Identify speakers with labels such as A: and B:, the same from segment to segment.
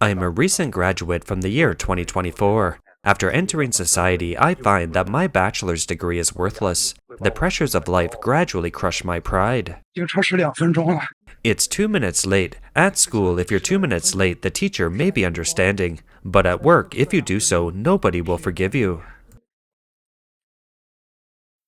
A: I am a recent graduate from the year 2024. After entering society, I find that my bachelor's degree is worthless. The pressures of life gradually crush my pride.
B: 已经超时2分钟了。
A: It's 2 minutes late. At school, if you're 2 minutes late, the teacher may be understanding. But at work, if you do so, nobody will forgive you.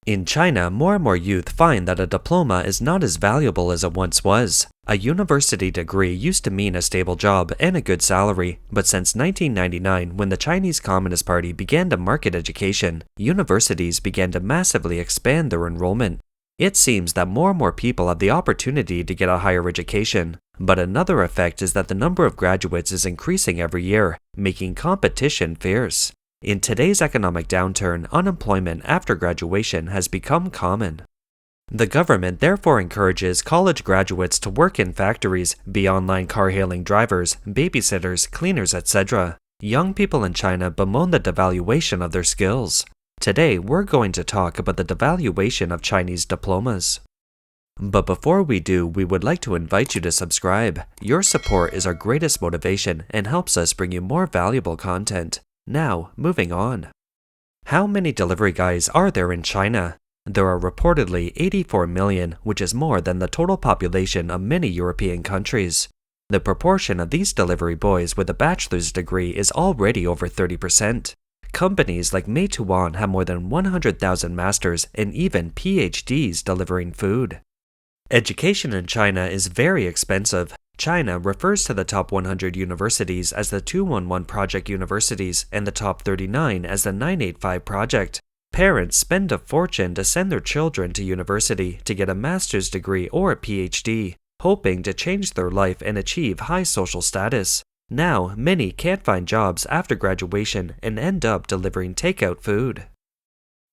A: In China, more and more youth find that a diploma is not as valuable as it once was. A university degree used to mean a stable job and a good salary, but since 1999, when the Chinese Communist Party began to market education, universities began to massively expand their enrollment. It seems that more and more people have the opportunity to get a higher education, but another effect is that the number of graduates is increasing every year, making competition fierce. In today's economic downturn, unemployment after graduation has become common. The government therefore encourages college graduates to work in factories, be online car-hailing drivers, babysitters, cleaners, etc. Young people in China bemoan the devaluation of their skills. Today, we're going to talk about the devaluation of Chinese diplomas. But before we do, we would like to invite you to subscribe. Your support is our greatest motivation and helps us bring you more valuable content. Now, moving on. How many delivery guys are there in China? There are reportedly 84 million, which is more than the total population of many European countries. The proportion of these delivery boys with a bachelor's degree is already over 30%. Companies like Meituan have more than 100,000 masters and even PhDs delivering food. Education in China is very expensive. China refers to the top 100 universities as the 211 Project universities and the top 39 as the 985 Project. Parents spend a fortune to send their children to university to get a master's degree or a PhD, hoping to change their life and achieve high social status. Now, many can't find jobs after graduation and end up delivering takeout food.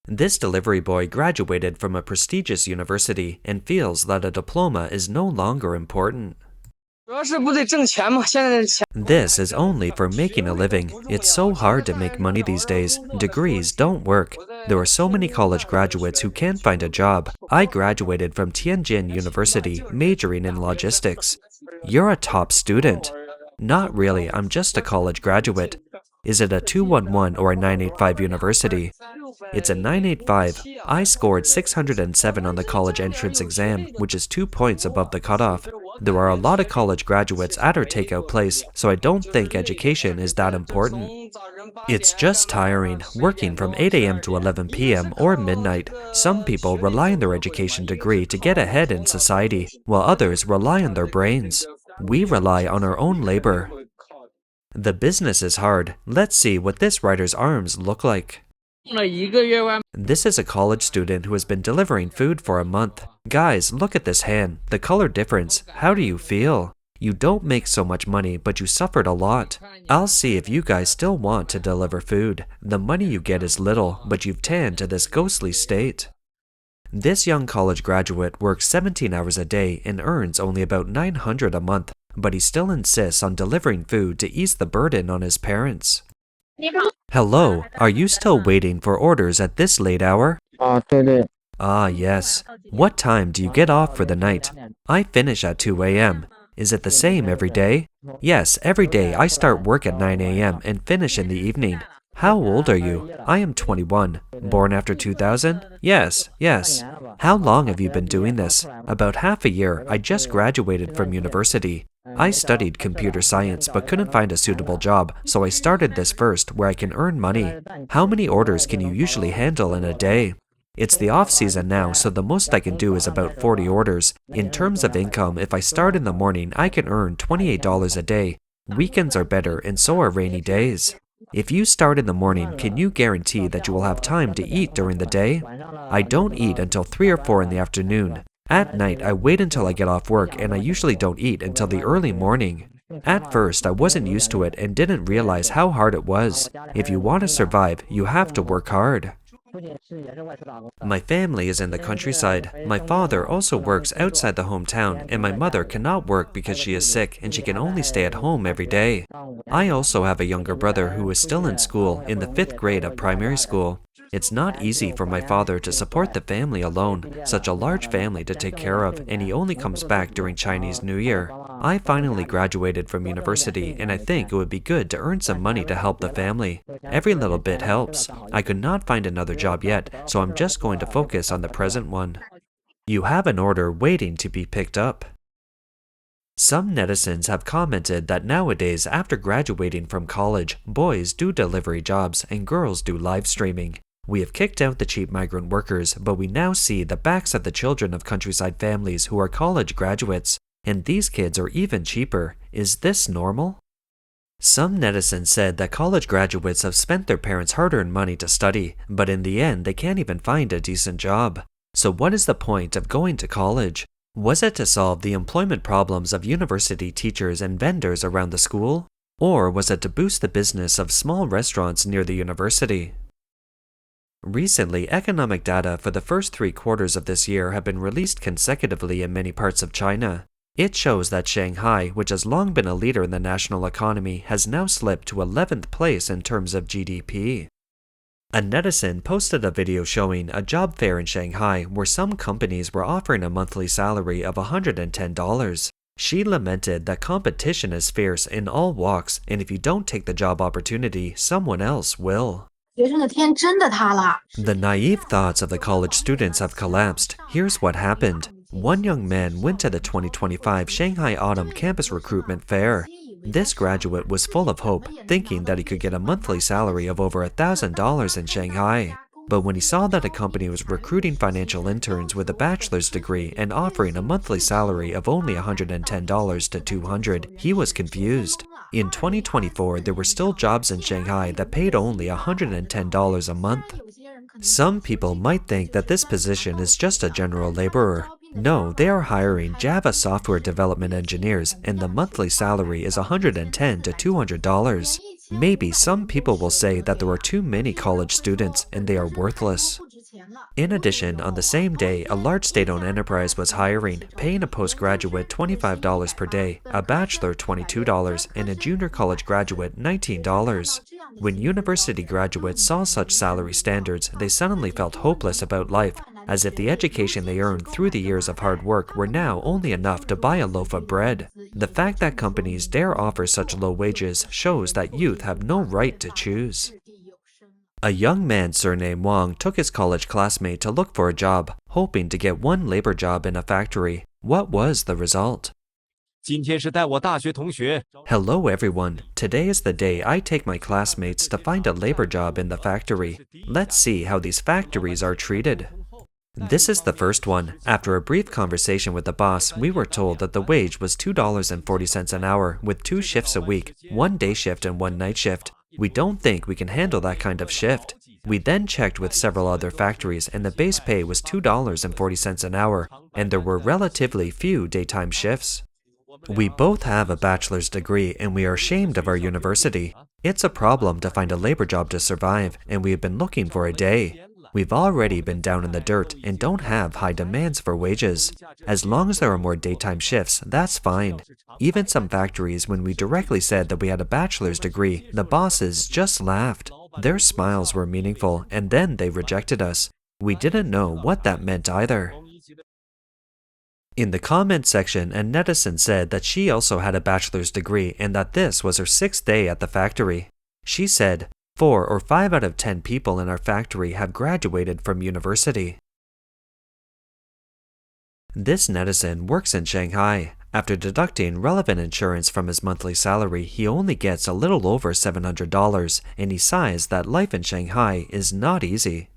A: This delivery boy graduated from a prestigious university and feels that a diploma is no longer important. This is only for making a living. It's so hard to make money these days. Degrees don't work. There are so many college graduates who can't find a job. I graduated from Tianjin University, majoring in logistics. You're a top student. Not really, I'm just a college graduate. Is it a 211 or a 985 university? It's a 985. I scored 607 on the college entrance exam, which is 2 points above the cutoff. There are a lot of college graduates at our takeout place, so I don't think education is that important. It's just tiring, working from 8 a.m. to 11 p.m. or midnight. Some people rely on their education degree to get ahead in society, while others rely on their brains. We rely on our own labor. The business is hard. Let's see what this writer's arms look like. This is a college student who has been delivering food for a month. Guys, look at this hand. The color difference. How do you feel? You don't make so much money, but you suffered a lot. I'll see if you guys still want to deliver food. The money you get is little, but you've tanned to this ghostly state. This young college graduate works 17 hours a day and earns only about $900 a month, but he still insists on delivering food to ease the burden on his parents. Hello, are you still waiting for orders at this late hour? Ah, yes. What time do you get off for the night? I finish at 2 a.m. Is it the same every day? Yes, every day I start work at 9 a.m. and finish in the evening. How old are you? I am 21. Born after 2000? Yes. How long have you been doing this? About half a year. I just graduated from university. I studied computer science but couldn't find a suitable job, so I started this first where I can earn money. How many orders can you usually handle in a day? It's the off-season now, so the most I can do is about 40 orders. In terms of income, if I start in the morning, I can earn $28 a day. Weekends are better, and so are rainy days. If you start in the morning, can you guarantee that you will have time to eat during the day? I don't eat until 3 or 4 in the afternoon. At night, I wait until I get off work, and I usually don't eat until the early morning. At first, I wasn't used to it and didn't realize how hard it was. If you want to survive, you have to work hard. My family is in the countryside. My father also works outside the hometown, and my mother cannot work because she is sick and she can only stay at home every day. I also have a younger brother who is still in school, in the 5th grade of primary school. It's not easy for my father to support the family alone, such a large family to take care of, and he only comes back during Chinese New Year. I finally graduated from university, and I think it would be good to earn some money to help the family. Every little bit helps. I could not find another job yet, so I'm just going to focus on the present one. You have an order waiting to be picked up. Some netizens have commented that nowadays, after graduating from college, boys do delivery jobs and girls do live streaming. We have kicked out the cheap migrant workers, but we now see the backs of the children of countryside families who are college graduates, and these kids are even cheaper. Is this normal? Some netizens said that college graduates have spent their parents' hard-earned money to study, but in the end they can't even find a decent job. So what is the point of going to college? Was it to solve the employment problems of university teachers and vendors around the school? Or was it to boost the business of small restaurants near the university? Recently, economic data for the first 3 quarters of this year have been released consecutively in many parts of China. It shows that Shanghai, which has long been a leader in the national economy, has now slipped to 11th place in terms of GDP. A netizen posted a video showing a job fair in Shanghai where some companies were offering a monthly salary of $110. She lamented that competition is fierce in all walks, and if you don't take the job opportunity, someone else will. The naive thoughts of the college students have collapsed. Here's what happened. One young man went to the 2025 Shanghai Autumn Campus Recruitment Fair. This graduate was full of hope, thinking that he could get a monthly salary of over $1,000 in Shanghai. But when he saw that a company was recruiting financial interns with a bachelor's degree and offering a monthly salary of only $110 to $200, he was confused. In 2024, there were still jobs in Shanghai that paid only $110 a month. Some people might think that this position is just a general laborer. No, they are hiring Java software development engineers, and the monthly salary is $110 to $200. Maybe some people will say that there are too many college students and they are worthless. In addition, on the same day, a large state-owned enterprise was hiring, paying a postgraduate $25 per day, a bachelor $22, and a junior college graduate $19. When university graduates saw such salary standards, they suddenly felt hopeless about life, as if the education they earned through the years of hard work were now only enough to buy a loaf of bread. The fact that companies dare offer such low wages shows that youth have no right to choose. A young man surnamed Wang took his college classmate to look for a job, hoping to get one labor job in a factory. What was the result? Hello everyone, today is the day I take my classmates to find a labor job in the factory. Let's see how these factories are treated. This is the first one. After a brief conversation with the boss, we were told that the wage was $2.40 an hour with 2 shifts a week, 1 day shift and 1 night shift. We don't think we can handle that kind of shift. We then checked with several other factories and the base pay was $2.40 an hour, and there were relatively few daytime shifts. We both have a bachelor's degree and we are ashamed of our university. It's a problem to find a labor job to survive, and we have been looking for a day. We've already been down in the dirt and don't have high demands for wages. As long as there are more daytime shifts, that's fine. Even some factories, when we directly said that we had a bachelor's degree, the bosses just laughed. Their smiles were meaningful, and then they rejected us. We didn't know what that meant either. In the comment section, a netizen said that she also had a bachelor's degree and that this was her 6th day at the factory. She said, 4 or 5 out of 10 people in our factory have graduated from university. This netizen works in Shanghai. After deducting relevant insurance from his monthly salary, he only gets a little over $700, and he sighs that life in Shanghai is not easy.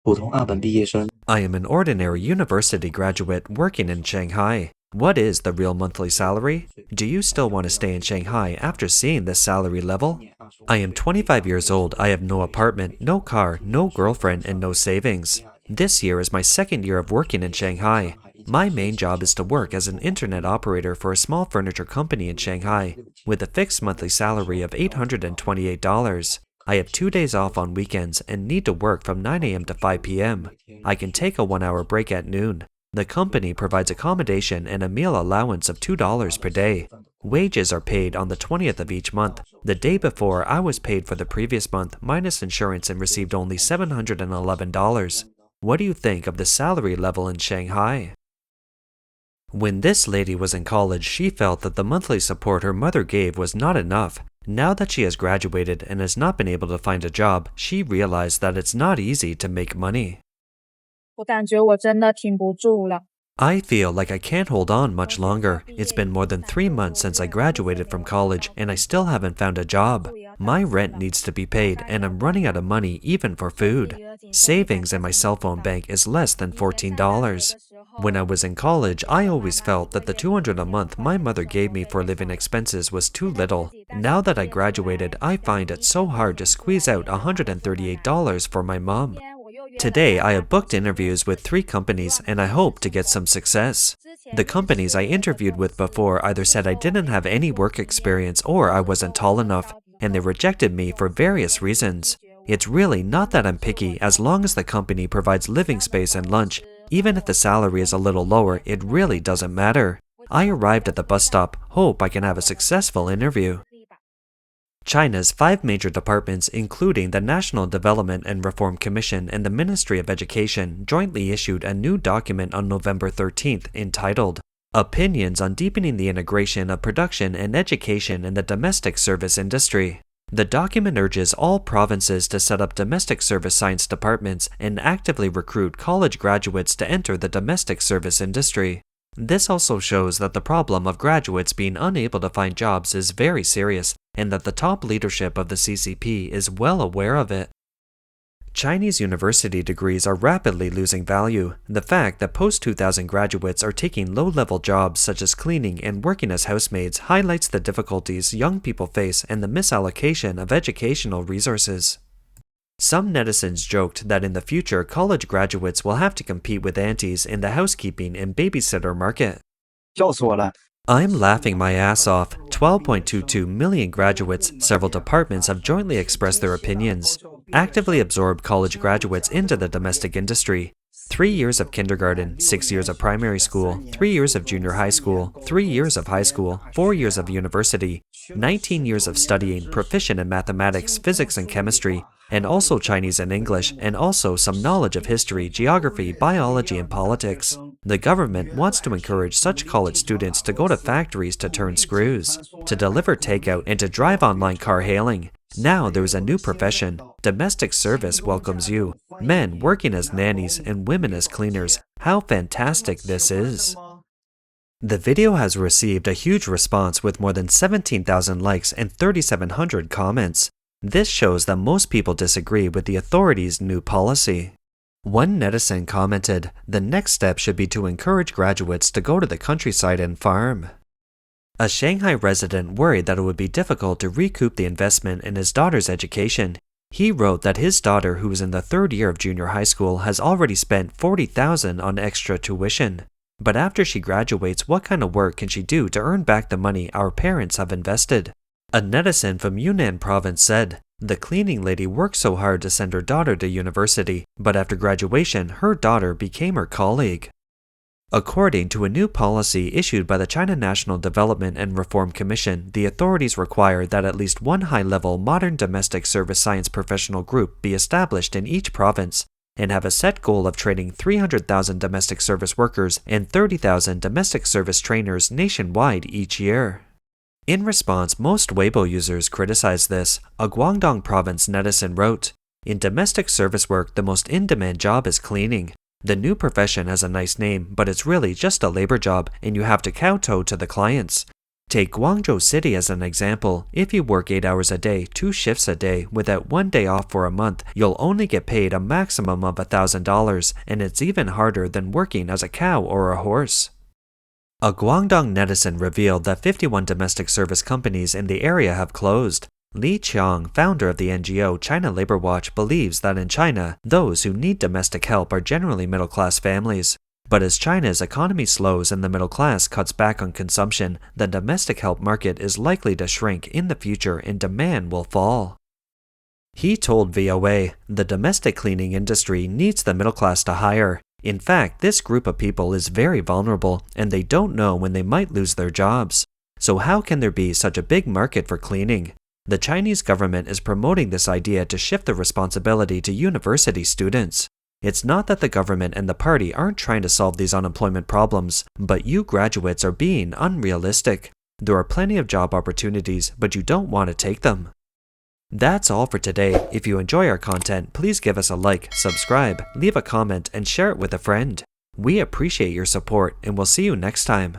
A: I am an ordinary university graduate working in Shanghai. What is the real monthly salary? Do you still want to stay in Shanghai after seeing this salary level? I am 25 years old. I have no apartment, no car, no girlfriend, and no savings. This year is my 2nd year of working in Shanghai. My main job is to work as an internet operator for a small furniture company in Shanghai, with a fixed monthly salary of $828. I have 2 days off on weekends and need to work from 9 a.m. to 5 p.m. I can take a 1-hour break at noon. The company provides accommodation and a meal allowance of $2 per day. Wages are paid on the 20th of each month. The day before, I was paid for the previous month minus insurance and received only $711. What do you think of the salary level in Shanghai? When this lady was in college, she felt that the monthly support her mother gave was not enough. Now that she has graduated and has not been able to find a job, she realized that it's not easy to make money.
B: 我感觉我真的挺不住了。
A: I feel like I can't hold on much longer. It's been more than 3 months since I graduated from college and I still haven't found a job. My rent needs to be paid and I'm running out of money even for food. Savings in my cell phone bank is less than $14. When I was in college, I always felt that the $200 a month my mother gave me for living expenses was too little. Now that I graduated, I find it so hard to squeeze out $138 for my mom. Today, I have booked interviews with 3 companies and I hope to get some success. The companies I interviewed with before either said I didn't have any work experience or I wasn't tall enough, and they rejected me for various reasons. It's really not that I'm picky as long as the company provides living space and lunch. Even if the salary is a little lower, it really doesn't matter. I arrived at the bus stop, hope I can have a successful interview. China's 5 major departments, including the National Development and Reform Commission and the Ministry of Education, jointly issued a new document on November 13th entitled Opinions on Deepening the Integration of Production and Education in the Domestic Service Industry. The document urges all provinces to set up domestic service science departments and actively recruit college graduates to enter the domestic service industry. This also shows that the problem of graduates being unable to find jobs is very serious and that the top leadership of the CCP is well aware of it. Chinese university degrees are rapidly losing value. The fact that post-2000 graduates are taking low-level jobs such as cleaning and working as housemaids highlights the difficulties young people face and the misallocation of educational resources. Some netizens joked that in the future, college graduates will have to compete with aunties in the housekeeping and babysitter market.
C: 笑死我了。
A: I'm laughing my ass off. 12.22 million graduates, several departments have jointly expressed their opinions. Actively absorb college graduates into the domestic industry. 3 years of kindergarten, 6 years of primary school, 3 years of junior high school, 3 years of high school, 4 years of university, 19 years of studying proficient in mathematics, physics, and chemistry, and also Chinese and English, and also some knowledge of history, geography, biology, and politics. The government wants to encourage such college students to go to factories to turn screws, to deliver takeout, and to drive online car hailing. Now there's a new profession. Domestic service welcomes you. Men working as nannies and women as cleaners. How fantastic this is. The video has received a huge response with more than 17,000 likes and 3,700 comments. This shows that most people disagree with the authorities' new policy. One netizen commented, "The next step should be to encourage graduates to go to the countryside and farm." A Shanghai resident worried that it would be difficult to recoup the investment in his daughter's education. He wrote that his daughter, who is in the 3rd year of junior high school, has already spent $40,000 on extra tuition. But after she graduates, what kind of work can she do to earn back the money our parents have invested? A netizen from Yunnan province said, "The cleaning lady worked so hard to send her daughter to university, but after graduation, her daughter became her colleague." According to a new policy issued by the China National Development and Reform Commission, the authorities require that at least one high-level modern domestic service science professional group be established in each province and have a set goal of training 300,000 domestic service workers and 30,000 domestic service trainers nationwide each year. In response, most Weibo users criticized this. A Guangdong province netizen wrote, "In domestic service work, the most in-demand job is cleaning. The new profession has a nice name, but it's really just a labor job, and you have to kowtow to the clients. Take Guangzhou City as an example. If you work 8 hours a day, 2 shifts a day, without 1 day off for a month, you'll only get paid a maximum of $1,000, and it's even harder than working as a cow or a horse." A Guangdong netizen revealed that 51 domestic service companies in the area have closed. Li Qiang, founder of the NGO China Labor Watch, believes that in China, those who need domestic help are generally middle-class families. But as China's economy slows and the middle class cuts back on consumption, the domestic help market is likely to shrink in the future and demand will fall. He told VOA, "The domestic cleaning industry needs the middle class to hire. In fact, this group of people is very vulnerable and they don't know when they might lose their jobs. So how can there be such a big market for cleaning? The Chinese government is promoting this idea to shift the responsibility to university students. It's not that the government and the party aren't trying to solve these unemployment problems, but you graduates are being unrealistic. There are plenty of job opportunities, but you don't want to take them. That's all for today. If you enjoy our content, please give us a like, subscribe, leave a comment, and share it with a friend. We appreciate your support, and we'll see you next time.